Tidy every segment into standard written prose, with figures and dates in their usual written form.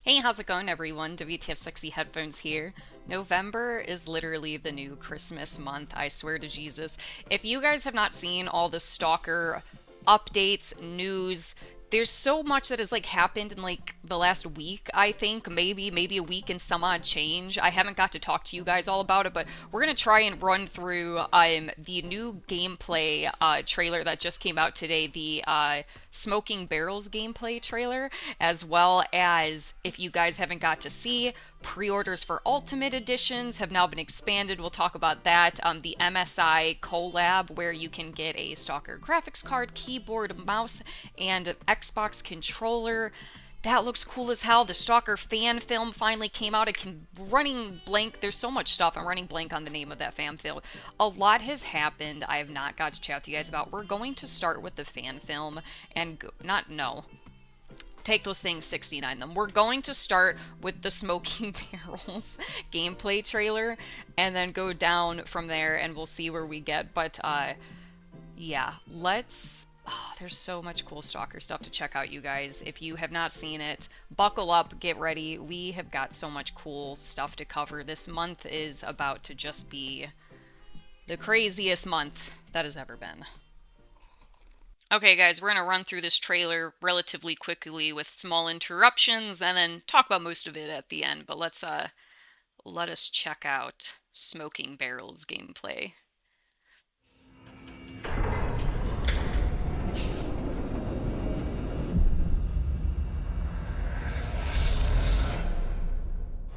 Hey, how's it going, everyone? WTFSexyHeadphones here. November is literally the new Christmas month, I swear to Jesus. If you guys have not seen all the Stalker updates, news, there's so much that has happened in the last week, I think, maybe a week and some odd change. I haven't got to talk to you guys all about it, but we're gonna try and run through the new gameplay trailer that just came out today, the Smoking Barrels gameplay trailer, as well as, if you guys haven't got to see, pre-orders for Ultimate Editions have now been expanded. We'll talk about that. The MSI collab, where you can get a Stalker graphics card, keyboard, mouse, and Xbox controller. That looks cool as hell. The Stalker fan film finally came out. Running blank. There's so much stuff. I'm running blank on the name of that fan film. A lot has happened. I have not got to chat with you guys about. We're going to start with the fan film and take those things, 69 them. We're going to start with the Smoking Barrels gameplay trailer and then go down from there and we'll see where we get. But yeah, there's so much cool Stalker stuff to check out, you guys. If you have not seen it, buckle up, get ready. We have got so much cool stuff to cover. This month is about to just be the craziest month that has ever been. Okay, guys, we're going to run through this trailer relatively quickly with small interruptions and then talk about most of it at the end. But let us check out Smoking Barrels gameplay.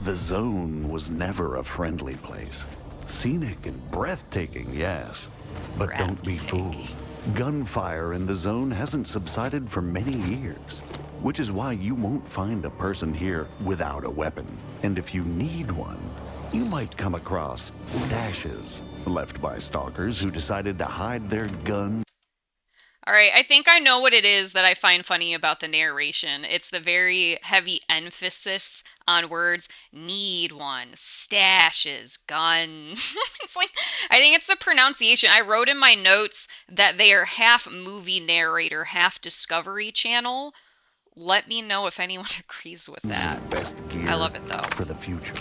The zone was never a friendly place. Scenic and breathtaking, yes. But don't be fooled. Gunfire in the zone hasn't subsided for many years, which is why you won't find a person here without a weapon. And if you need one, you might come across stashes left by stalkers who decided to hide their gun. Alright, I think I know what it is that I find funny about the narration. It's the very heavy emphasis on words. Need one, stashes, guns. I think it's the pronunciation. I wrote in my notes that they are half movie narrator, half Discovery Channel. Let me know if anyone agrees with that. Best gear I love it, though. For the future.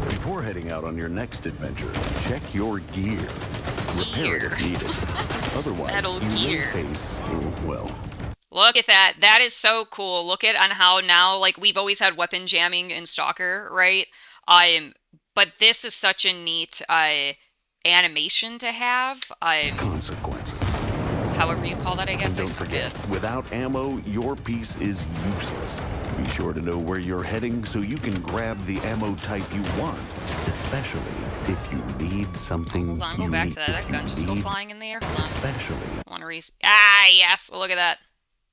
Before heading out on your next adventure, check your gear. Repair it if needed. Otherwise, Metal you gear. will face, well... Look at that. That is so cool. Look at on how now, we've always had weapon jamming in Stalker, right? But this is such a neat animation to have. Consequences. However you call that, I guess. And don't forget, without ammo, your piece is useless. Be sure to know where you're heading so you can grab the ammo type you want, especially if you need something Hold on, go back to that. That gun just go flying in the air. Hold on. Especially. I want to yes, look at that.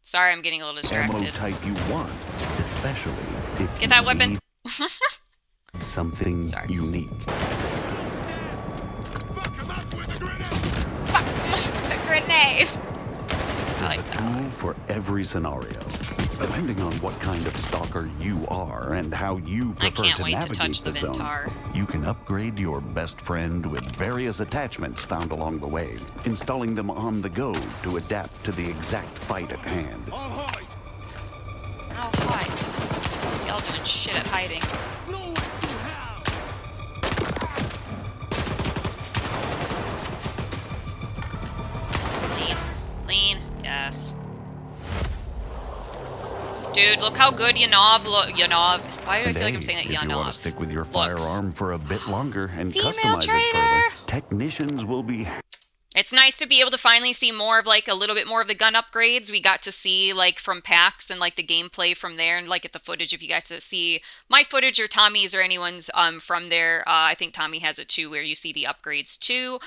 Sorry, I'm getting a little distracted. Ammo type you want, especially if Get that weapon. Need something unique. The grenade. I like that. Tool for every scenario. Depending on what kind of stalker you are and how you prefer to navigate the zone, you can upgrade your best friend with various attachments found along the way, installing them on the go to adapt to the exact fight at hand. I'll hide. Y'all doing shit at hiding. Lean. Yes. Dude, look how good Yanov Why do I feel like I'm saying that Yanov? If you want to stick with your firearm for a bit longer and Female customize trader. it further, technicians will be... It's nice to be able to finally see more of a little bit more of the gun upgrades. We got to see from PAX and the gameplay from there, and at the footage, if you got to see my footage or Tommy's or anyone's from there. I think Tommy has it too, where you see the upgrades too.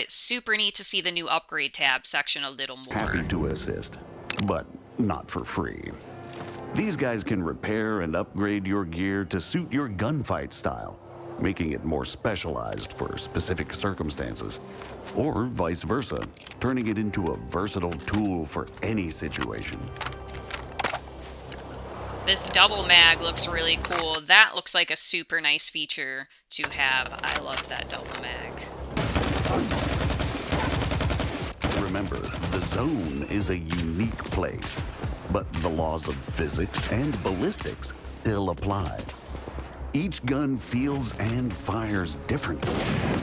Super neat to see the new upgrade tab section a little more. Happy to assist, but not for free. These guys can repair and upgrade your gear to suit your gunfight style, making it more specialized for specific circumstances, or vice versa, turning it into a versatile tool for any situation. This double mag looks really cool. That looks like a super nice feature to have. I love that double mag. Remember, the zone is a unique place. But the laws of physics and ballistics still apply. Each gun feels and fires differently,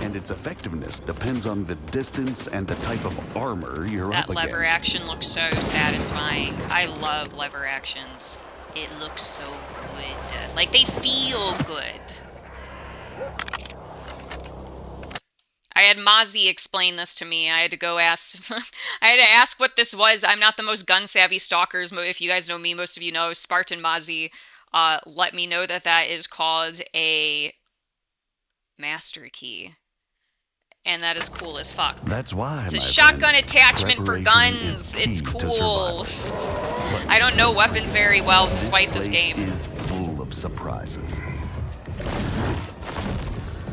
and its effectiveness depends on the distance and the type of armor you're up against. That lever action looks so satisfying. I love lever actions. It looks so good. Like, they feel good. I had Mozzie explain this to me. I had to go ask... I had to ask what this was. I'm not the most gun-savvy stalkers. If you guys know me, most of you know Spartan Mozzie. Let me know that that is called a master key. And that is cool as fuck. That's why, it's a shotgun attachment for guns. It's cool. I don't know weapons very well despite this game. Is full of surprises.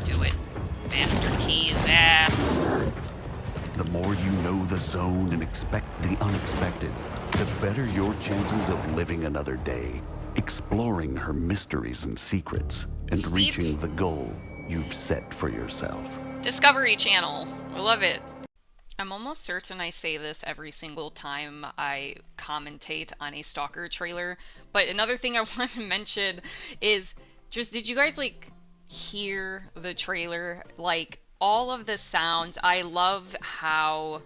Do it. Master key his ass. The more you know the zone and expect the unexpected, the better your chances of living another day, exploring her mysteries and secrets, and reaching the goal you've set for yourself. Discovery Channel. I love it. I'm almost certain I say this every single time I commentate on a Stalker trailer, but another thing I want to mention is just, did you guys like hear the trailer? Like, all of the sounds, I love how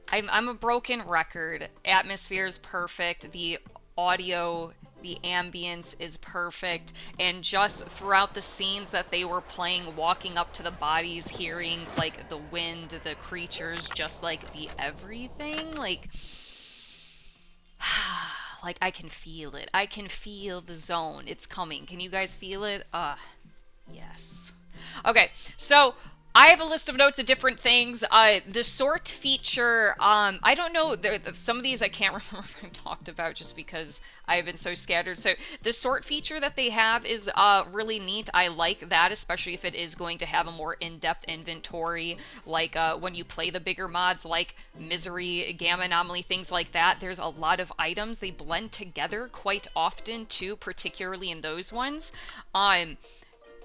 I'm a broken record. Atmosphere is perfect. The audio, the ambience is perfect, and just throughout the scenes that they were playing, walking up to the bodies, hearing like the wind, the creatures, just like the everything, like like I can feel it. I can feel the zone. It's coming. Can you guys feel it? Yes. Okay, so I have a list of notes of different things. The sort feature, I don't know, some of these I can't remember if I've talked about just because I've been so scattered. So the sort feature that they have is really neat. I like that, especially if it is going to have a more in-depth inventory, like when you play the bigger mods like Misery, Gamma Anomaly, things like that. There's a lot of items. They blend together quite often too, particularly in those ones.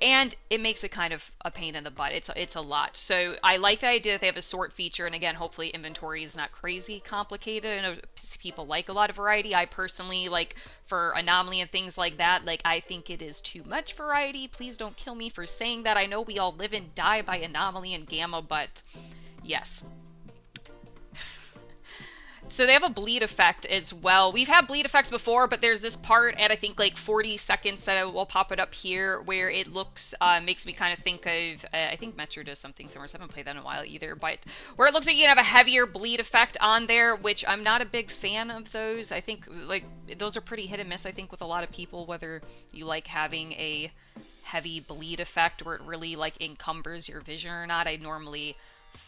And it makes it kind of a pain in the butt. It's a lot. So I like the idea that they have a sort feature, and again, hopefully inventory is not crazy complicated. I know people like a lot of variety. I personally, like, for Anomaly and things like that, like, I think it is too much variety. Please don't kill me for saying that. I know we all live and die by Anomaly and Gamma, but yes. So they have a bleed effect as well. We've had bleed effects before, but there's this part at I think like 40 seconds that I will pop it up here where it looks, makes me kind of think of, I think Metro does something similar, so I haven't played that in a while either, but where it looks like you can have a heavier bleed effect on there, which I'm not a big fan of those. I think like those are pretty hit and miss, I think, with a lot of people, whether you like having a heavy bleed effect where it really like encumbers your vision or not. I normally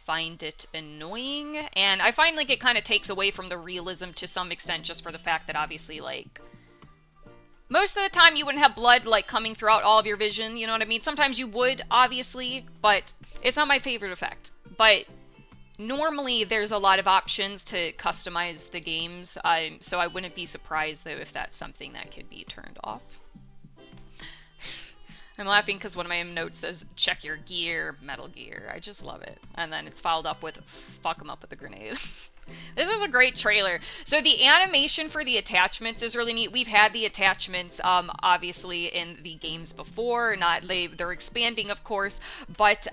find it annoying, and I find like it kind of takes away from the realism to some extent, just for the fact that obviously like most of the time you wouldn't have blood like coming throughout all of your vision, you know what I mean? Sometimes you would, obviously, but it's not my favorite effect. But normally there's a lot of options to customize the games, so I wouldn't be surprised though if that's something that could be turned off. I'm laughing because one of my notes says, check your gear, Metal Gear. I just love it. And then it's followed up with, fuck them up with a grenade. This is a great trailer. So the animation for the attachments is really neat. We've had the attachments, obviously, in the games before. They're expanding, of course. But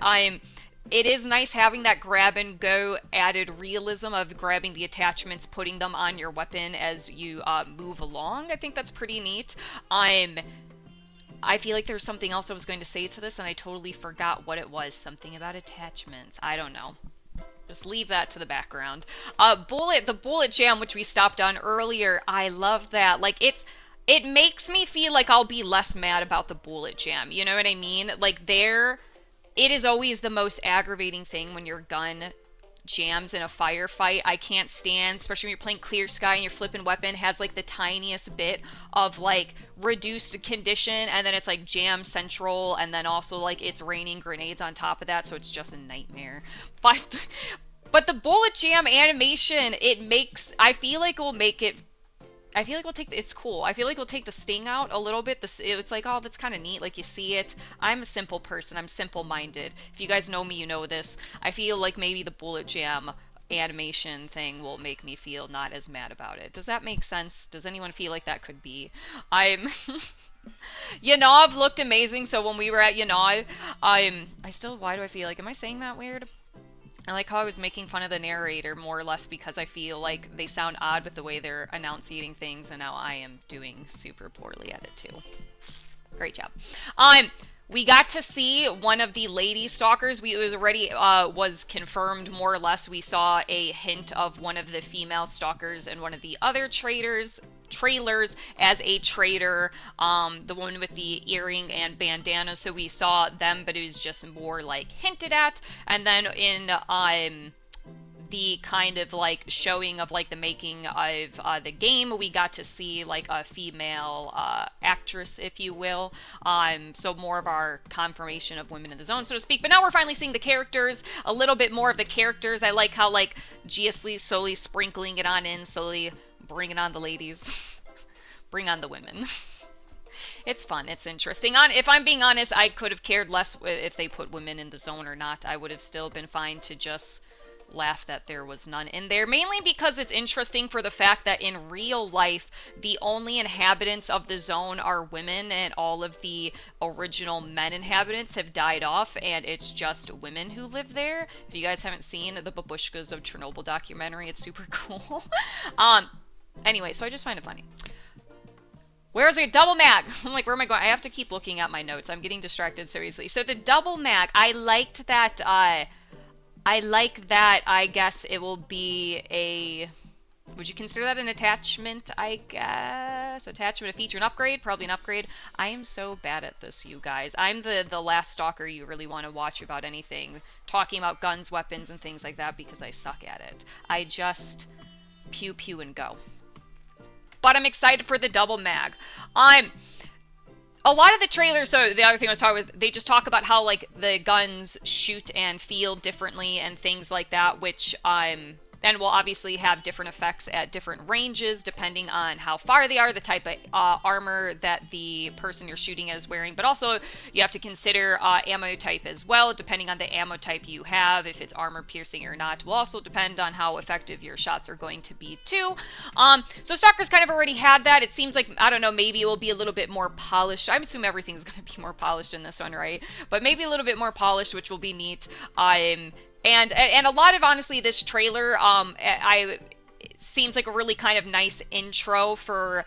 it is nice having that grab-and-go added realism of grabbing the attachments, putting them on your weapon as you move along. I think that's pretty neat. I feel like there's something else I was going to say to this, and I totally forgot what it was. Something about attachments. I don't know. Just leave that to the background. The bullet jam, which we stopped on earlier, I love that. Like, it makes me feel like I'll be less mad about the bullet jam. You know what I mean? Like, it is always the most aggravating thing when your gun jams in a firefight. I can't stand, especially when you're playing Clear Sky and your flipping weapon has like the tiniest bit of like reduced condition, and then it's like jam central, and then also like it's raining grenades on top of that, so it's just a nightmare. But the bullet jam animation, I feel like we'll take, it's cool. I feel like we'll take the sting out a little bit. It's like, oh, that's kind of neat. Like, you see it. I'm a simple person. I'm simple-minded. If you guys know me, you know this. I feel like maybe the bullet jam animation thing will make me feel not as mad about it. Does that make sense? Does anyone feel like that could be? I'm Yanav looked amazing, so when we were at Yanav, why do I feel like, am I saying that weird? I like how I was making fun of the narrator more or less because I feel like they sound odd with the way they're enunciating things, and now I am doing super poorly at it too. Great job. We got to see one of the lady stalkers. It was already was confirmed more or less. We saw a hint of one of the female stalkers and one of the other trailers as a traitor, the one with the earring and bandana. So we saw them, but it was just more like hinted at. And then in the kind of like showing of like the making of the game, we got to see like a female actress, if you will, so more of our confirmation of women in the zone, so to speak. But now we're finally seeing the characters, a little bit more of the characters. I like how like Giasley's slowly sprinkling it on in, slowly bringing on the ladies. Bring on the women. It's fun. It's interesting. If I'm being honest, I could have cared less if they put women in the zone or not. I would have still been fine to just laugh that there was none in there, mainly because it's interesting for the fact that in real life the only inhabitants of the zone are women, and all of the original men inhabitants have died off, and it's just women who live there. If you guys haven't seen the Babushkas of Chernobyl documentary, it's super cool. Anyway, so I just find it funny. Where's a double mag? I'm like, where am I going? I have to keep looking at my notes. I'm getting distracted so easily. So the double mag, I liked that. I guess it will be a, would you consider that an attachment? I guess attachment, a feature, an upgrade, probably an upgrade. I am so bad at this, you guys. I'm the last stalker you really want to watch about anything, talking about guns, weapons, and things like that, because I suck at it. I just pew pew and go. But I'm excited for the double mag. A lot of the trailers, so the other thing I was talking about, they just talk about how like the guns shoot and feel differently and things like that, which and will obviously have different effects at different ranges depending on how far they are, the type of armor that the person you're shooting at is wearing. But also you have to consider ammo type as well. Depending on the ammo type you have, if it's armor piercing or not, will also depend on how effective your shots are going to be too. So Stalker's kind of already had that. It seems like, I don't know, maybe it will be a little bit more polished. I assume everything's going to be more polished in this one, right? But maybe a little bit more polished, which will be neat. And a lot of, honestly, this trailer, it seems like a really kind of nice intro for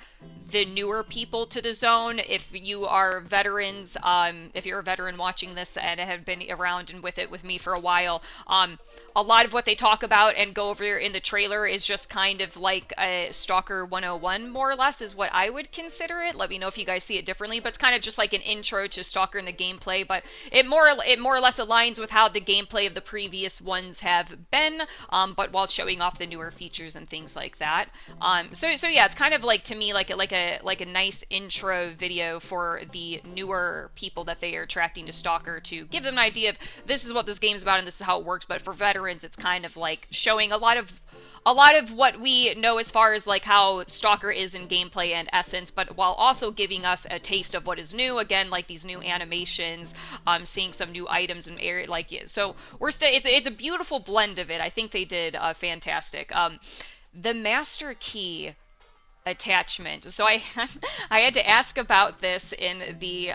the newer people to the zone. If you are veterans, if you're a veteran watching this and have been around and with me for a while, a lot of what they talk about and go over in the trailer is just kind of like a Stalker 101, more or less, is what I would consider it. Let me know if you guys see it differently, but it's kind of just like an intro to Stalker and the gameplay, but it more or less aligns with how the gameplay of the previous ones have been, but while showing off the newer features and things like that. So yeah, it's kind of like, to me, like a nice intro video for the newer people that they are attracting to Stalker, to give them an idea of this is what this game's about and this is how it works. But for veterans, it's kind of like showing a lot of what we know as far as like how Stalker is in gameplay and essence, but while also giving us a taste of what is new. Again, like these new animations, seeing some new items and area, like, so it's a beautiful blend of it. I think they did fantastic. The Master Key attachment. So I had to ask about this in the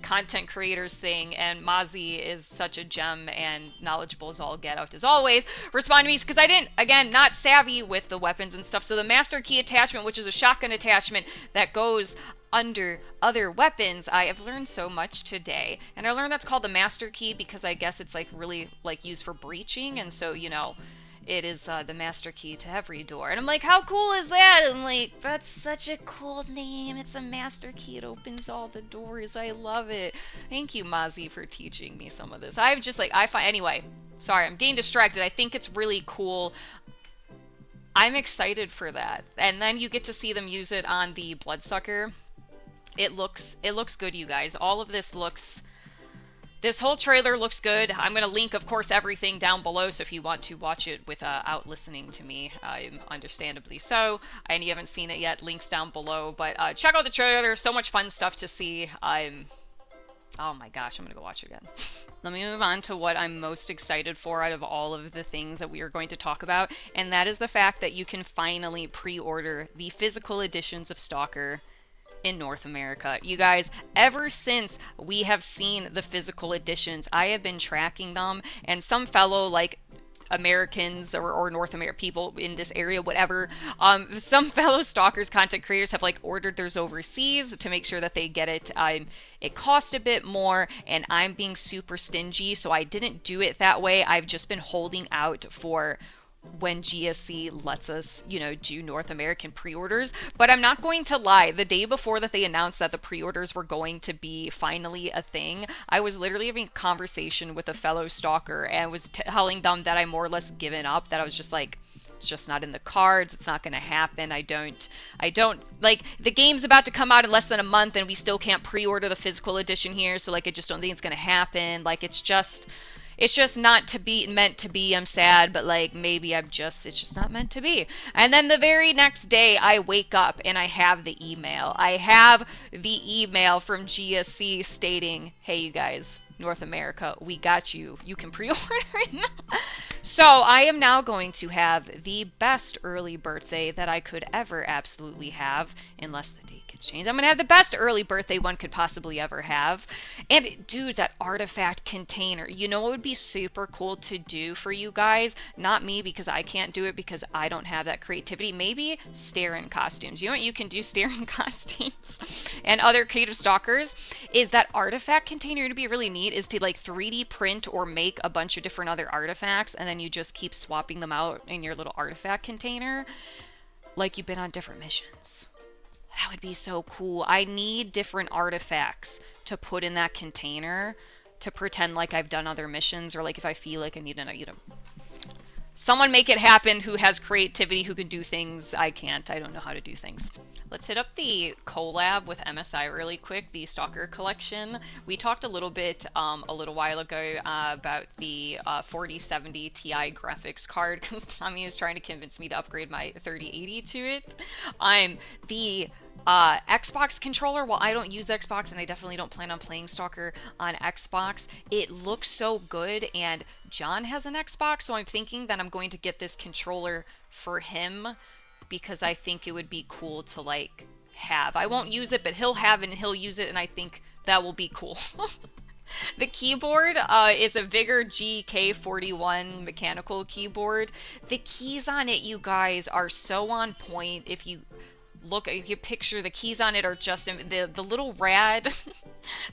content creators thing, and Mozzie is such a gem and knowledgeable as all get out as always. Respond to me, because I didn't, again, not savvy with the weapons and stuff. So the Master Key attachment, which is a shotgun attachment that goes under other weapons, I have learned so much today. And I learned that's called the Master Key because I guess it's like really like used for breaching, and so, you know, it is the master key to every door. And I'm like, how cool is that? I'm like, that's such a cool name. It's a master key. It opens all the doors. I love it. Thank you, Mozzie, for teaching me some of this. I'm just like, anyway, sorry, I'm getting distracted. I think it's really cool. I'm excited for that. And then you get to see them use it on the Bloodsucker. It looks good, you guys. All of this looks... This whole trailer looks good. I'm going to link, of course, everything down below, so if you want to watch it without listening to me, understandably so, and you haven't seen it yet, links down below. But check out the trailer. So much fun stuff to see. I'm Oh my gosh, I'm gonna go watch it again. Let me move on to what I'm most excited for out of all of the things that we are going to talk about, and that is the fact that you can finally pre-order the physical editions of Stalker in North America. You guys, ever since we have seen the physical editions, I have been tracking them, and some fellow like Americans or North American people in this area, whatever, some fellow Stalkers content creators have like ordered theirs overseas to make sure that they get it. It cost a bit more, and I'm being super stingy, so I didn't do it that way. I've just been holding out for when GSC lets us, you know, do North American pre-orders. But I'm not going to lie, the day before that they announced that the pre-orders were going to be finally a thing, I was literally having a conversation with a fellow stalker and was telling them that I more or less given up, that I was just like, it's just not in the cards, it's not going to happen. I don't like, the game's about to come out in less than a month and we still can't pre-order the physical edition here, so like I just don't think it's going to happen. Like it's just not to be meant to be. I'm sad, but like maybe it's just not meant to be. And then the very next day I wake up and I have the email. I have the email from GSC stating, hey you guys, North America, we got you. You can pre-order it now. So I am now going to have the best early birthday that I could ever absolutely have, unless the date gets changed. I'm going to have the best early birthday one could possibly ever have. And dude, that artifact container, you know what would be super cool to do for you guys? Not me, because I can't do it because I don't have that creativity. Maybe stare-in costumes. You know what you can do, stare-in costumes and other creative stalkers, is that artifact container to be really neat is to like 3D print or make a bunch of different other artifacts, and then you just keep swapping them out in your little artifact container like you've been on different missions. That would be so cool. I need different artifacts to put in that container to pretend like I've done other missions, or like if I feel like I need to, you know, someone make it happen who has creativity, who can do things. I can't. I don't know how to do things. Let's hit up the collab with MSI really quick, the Stalker Collection. We talked a little bit a little while ago about the 4070 Ti graphics card, because Tommy was trying to convince me to upgrade my 3080 to it. The Xbox controller, while I don't use Xbox and I definitely don't plan on playing Stalker on Xbox, it looks so good, and John has an Xbox, so I'm thinking that I'm going to get this controller for him because I think it would be cool to like have. I won't use it, but he'll have it and he'll use it, and I think that will be cool. The keyboard is a Vigor GK41 mechanical keyboard. The keys on it, you guys, are so on point. If you look, if you picture, the keys on it are just the little rad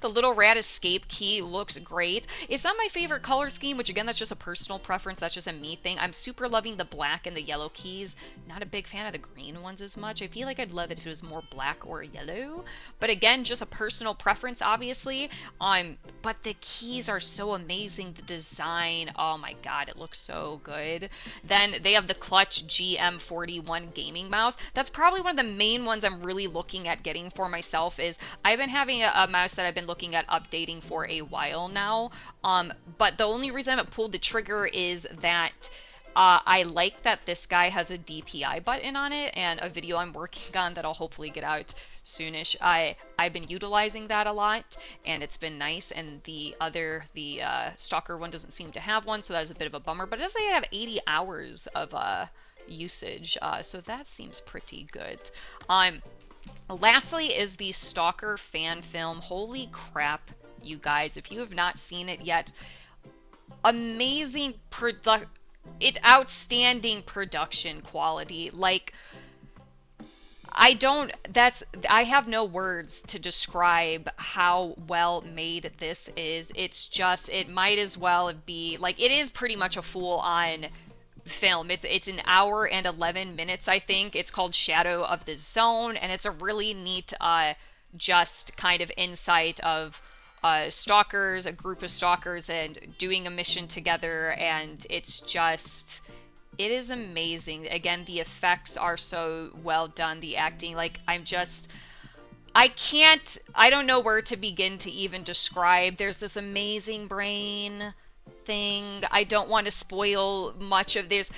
the little rad escape key looks great. It's not my favorite color scheme, which again, that's just a personal preference, that's just a me thing. I'm super loving the black and the yellow keys. Not a big fan of the green ones as much. I feel like I'd love it if it was more black or yellow, but again, just a personal preference, obviously. But the keys are so amazing. The design, oh my god, it looks so good. Then they have the Clutch GM41 gaming mouse. That's probably one of the main ones I'm really looking at getting for myself. Is I've been having a mouse that I've been looking at updating for a while now, but the only reason I haven't pulled the trigger is that I like that this guy has a DPI button on it, and a video I'm working on that I'll hopefully get out soonish. I've been utilizing that a lot, and it's been nice, and the Stalker one doesn't seem to have one, so that is a bit of a bummer, but it does say I have 80 hours of usage, so that seems pretty good. Lastly is the Stalker fan film. Holy crap, you guys, if you have not seen it yet, amazing outstanding production quality. Like, I have no words to describe how well made this is. It's just, it might as well be, like, it is pretty much a full-on film. It's an hour and 11 minutes, I think. It's called Shadow of the Zone, and it's a really neat just kind of insight of stalkers, a group of stalkers, and doing a mission together, and it's just, it is amazing. Again, the effects are so well done, the acting, like, I don't know where to begin to even describe. There's this amazing brain thing. I don't want to spoil much of this.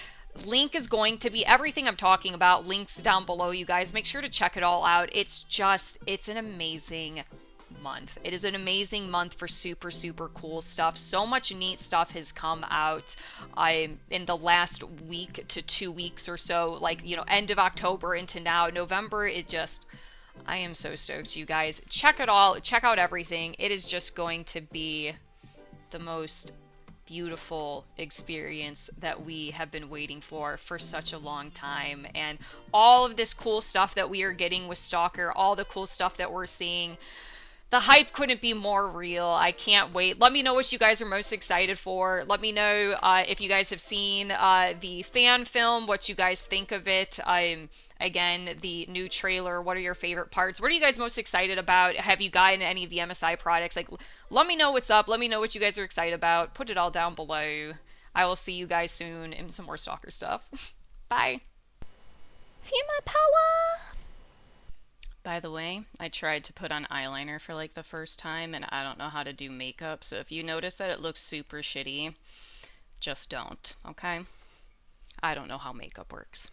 Link is going to be everything I'm talking about. Links down below, you guys. Make sure to check it all out. It's an amazing month. It is an amazing month for super, super cool stuff. So much neat stuff has come out in the last week to 2 weeks or so, like, you know, end of October into now. November, I am so stoked, you guys. Check it all. Check out everything. It is just going to be the most beautiful experience that we have been waiting for such a long time. And all of this cool stuff that we are getting with Stalker, all the cool stuff that we're seeing, the hype couldn't be more real. I can't wait. Let me know what you guys are most excited for. Let me know if you guys have seen the fan film, what you guys think of it. Again, the new trailer. What are your favorite parts? What are you guys most excited about? Have you gotten any of the MSI products? Like, let me know what's up. Let me know what you guys are excited about. Put it all down below. I will see you guys soon in some more Stalker stuff. Bye. Feel my power! By the way, I tried to put on eyeliner for like the first time, and I don't know how to do makeup, so if you notice that it looks super shitty, just don't, okay? I don't know how makeup works.